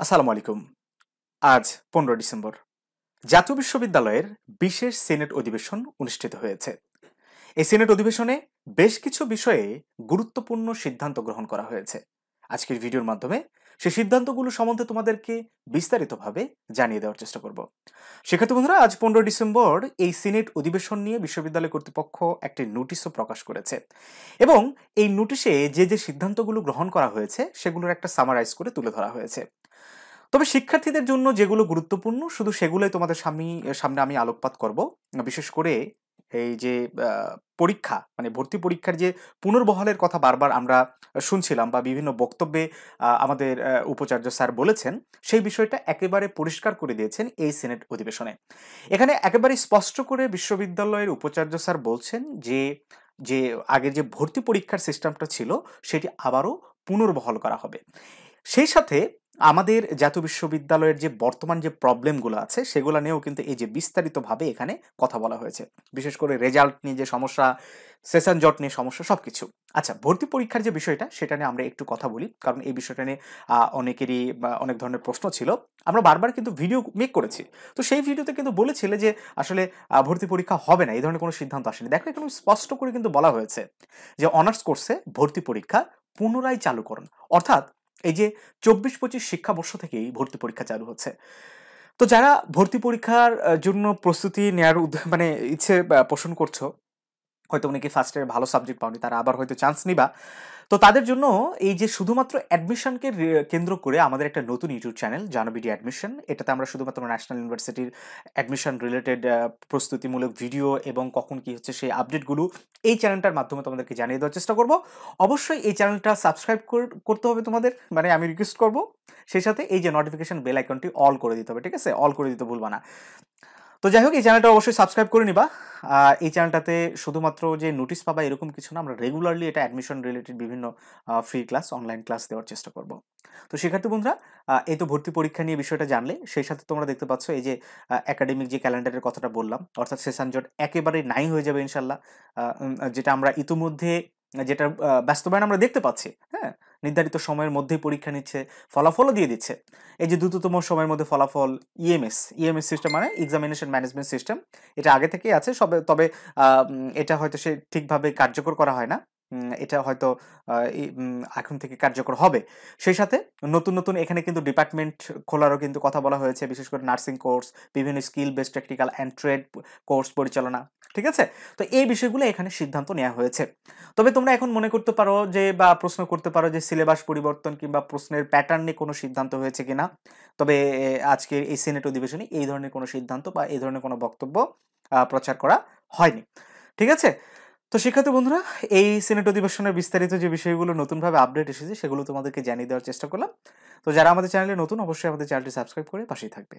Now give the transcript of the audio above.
আসসালামু আলাইকুম। আজ 15 ডিসেম্বর জাতীয় বিশ্ববিদ্যালয়ের বিশেষ সিনেট অধিবেশন অনুষ্ঠিত হয়েছে। এই সিনেট অধিবেশনে বেশ কিছু বিষয়ে গুরুত্বপূর্ণ সিদ্ধান্ত গ্রহণ করা হয়েছে। আজকের ভিডিওর মাধ্যমে সেই সিদ্ধান্তগুলো সম্বন্ধে তোমাদেরকে বিস্তারিতভাবে জানিয়ে দেওয়ার চেষ্টা করব। শিক্ষার্থী বন্ধুরা, আজ 15 ডিসেম্বর এই সিনেট অধিবেশন নিয়ে বিশ্ববিদ্যালয় কর্তৃপক্ষ একটি নোটিশও প্রকাশ করেছে এবং এই নোটিশে যে সিদ্ধান্তগুলো গ্রহণ করা হয়েছে সেগুলোর একটা সামারাইজ করে তুলে ধরা হয়েছে। তবে শিক্ষার্থীদের জন্য যেগুলো গুরুত্বপূর্ণ শুধু সেগুলোই তোমাদের সামনে আমি আলোকপাত করব। বিশেষ করে এই যে পরীক্ষা মানে ভর্তি পরীক্ষার যে পুনর্বহালের কথা বারবার আমরা শুনছিলাম বা বিভিন্ন বক্তব্যে আমাদের উপাচার্য স্যার বলেছেন, সেই বিষয়টা একেবারে পরিষ্কার করে দিয়েছেন এই সিনেট অধিবেশনে। এখানে একেবারে স্পষ্ট করে বিশ্ববিদ্যালয়ের উপাচার্য স্যার বলছেন যে যে আগে যে ভর্তি পরীক্ষার সিস্টেমটা ছিল সেটি আবারও পুনর্বহাল করা হবে। সেই সাথে আমাদের জাতীয় বিশ্ববিদ্যালয়ের যে বর্তমান যে প্রবলেমগুলো আছে সেগুলো নিয়েও কিন্তু এই যে বিস্তারিতভাবে এখানে কথা বলা হয়েছে। বিশেষ করে রেজাল্ট নিয়ে যে সমস্যা, সেশন জট নিয়ে সমস্যা, সবকিছু। আচ্ছা, ভর্তি পরীক্ষার যে বিষয়টা সেটা নিয়ে আমরা একটু কথা বলি, কারণ এই বিষয়টা নিয়ে অনেকেরই অনেক ধরনের প্রশ্ন ছিল। আমরা বারবার কিন্তু ভিডিও মেক করেছি। তো সেই ভিডিওতে কিন্তু বলেছিলে যে আসলে ভর্তি পরীক্ষা হবে না, এই ধরনের কোনো সিদ্ধান্ত আসেনি। দেখো, এখানে স্পষ্ট করে কিন্তু বলা হয়েছে যে অনার্স কোর্সে ভর্তি পরীক্ষা পুনরায় চালু করুন। অর্থাৎ এই যে 24-25 শিক্ষাবর্ষ থেকেই ভর্তি পরীক্ষা চালু হচ্ছে। তো যারা ভর্তি পরীক্ষার জন্য প্রস্তুতি নেওয়ার মানে ইচ্ছে পোষণ করছো, হয়তো অনেকে ফার্স্ট ইয়ারে ভালো সাবজেক্ট পাওনি, তারা আবার হয়তো চান্স নিবা। তো তাদের জন্য এই যে শুধুমাত্র অ্যাডমিশনকে কেন্দ্র করে আমাদের একটা নতুন ইউটিউব চ্যানেল জানবিডি অ্যাডমিশন, এটাতে আমরা শুধুমাত্র ন্যাশনাল ইউনিভার্সিটির অ্যাডমিশন রিলেটেড প্রস্তুতিমূলক ভিডিও এবং কখন কি হচ্ছে সেই আপডেটগুলো এই চ্যানেলটার মাধ্যমে তোমাদেরকে জানিয়ে দেওয়ার চেষ্টা করব। অবশ্যই এই চ্যানেলটা সাবস্ক্রাইব করতে হবে তোমাদের, মানে আমি রিকোয়েস্ট করব। সেই সাথে এই যে নোটিফিকেশন বেল আইকনটি অল করে দিতে হবে, ঠিক আছে? অল করে দিতে ভুলবা না। তো যাই হোক, এই চ্যানেলটা অবশ্যই সাবস্ক্রাইব করে নিবা। এই চ্যানেলটাতে শুধুমাত্র যে নোটিশ পাবা এরকম কিছু না, আমরা রেগুলারলি এটা অ্যাডমিশন রিলেটেড বিভিন্ন ফ্রি ক্লাস, অনলাইন ক্লাস দেওয়ার চেষ্টা করব। তো শিক্ষার্থী বন্ধুরা, এই তো ভর্তি পরীক্ষা নিয়ে বিষয়টা জানলে, সেই সাথে তোমরা দেখতে পাচ্ছ এই যে একাডেমিক যে ক্যালেন্ডারের কথাটা বললাম, অর্থাৎ সেশন জট একেবারে নাই হয়ে যাবে ইনশাল্লাহ। যেটা আমরা ইতিমধ্যে যেটা বাস্তবায়ন আমরা দেখতে পাচ্ছি, হ্যাঁ, নির্ধারিত সময়ের মধ্যেই পরীক্ষা নিচ্ছে, ফলাফলও দিয়ে দিচ্ছে। এই যে দ্রুততম সময়ের মধ্যে ফলাফল, ইএমএস সিস্টেম মানে এক্সামিনেশন ম্যানেজমেন্ট সিস্টেম, এটা আগে থেকেই আছে সবে, তবে এটা হয়তো সে ঠিকভাবে কার্যকর করা হয় না। এটা হয়তো এখন থেকে কার্যকর হবে। সেই সাথে নতুন নতুন এখানে কিন্তু ডিপার্টমেন্ট খোলারও কিন্তু কথা বলা হয়েছে, বিশেষ করে নার্সিং কোর্স, বিভিন্ন skill based technical and trade course পরিচালনা, ঠিক আছে? তো এই বিষয়গুলো এখানে সিদ্ধান্ত নেওয়া হয়েছে। তবে তোমরা এখন মনে করতে পারো যে, বা প্রশ্ন করতে পারো যে সিলেবাস পরিবর্তন কিংবা প্রশ্নের প্যাটার্নে কোনো সিদ্ধান্ত হয়েছে কিনা। তবে আজকে এই সিনেট অধিবেশনে এই ধরনের কোনো সিদ্ধান্ত বা এই ধরনের কোনো বক্তব্য প্রচার করা হয়নি, ঠিক আছে? তো শিক্ষার্থী বন্ধুরা, এই সিনেট অধিবেশনের বিস্তারিত যে বিষয়গুলো নতুনভাবে আপডেট এসেছে সেগুলো তোমাদেরকে জানিয়ে দেওয়ার চেষ্টা করলাম। তো যারা আমাদের চ্যানেলে নতুন, অবশ্যই আমাদের চ্যানেলটি সাবস্ক্রাইব করে পাশেই থাকবে।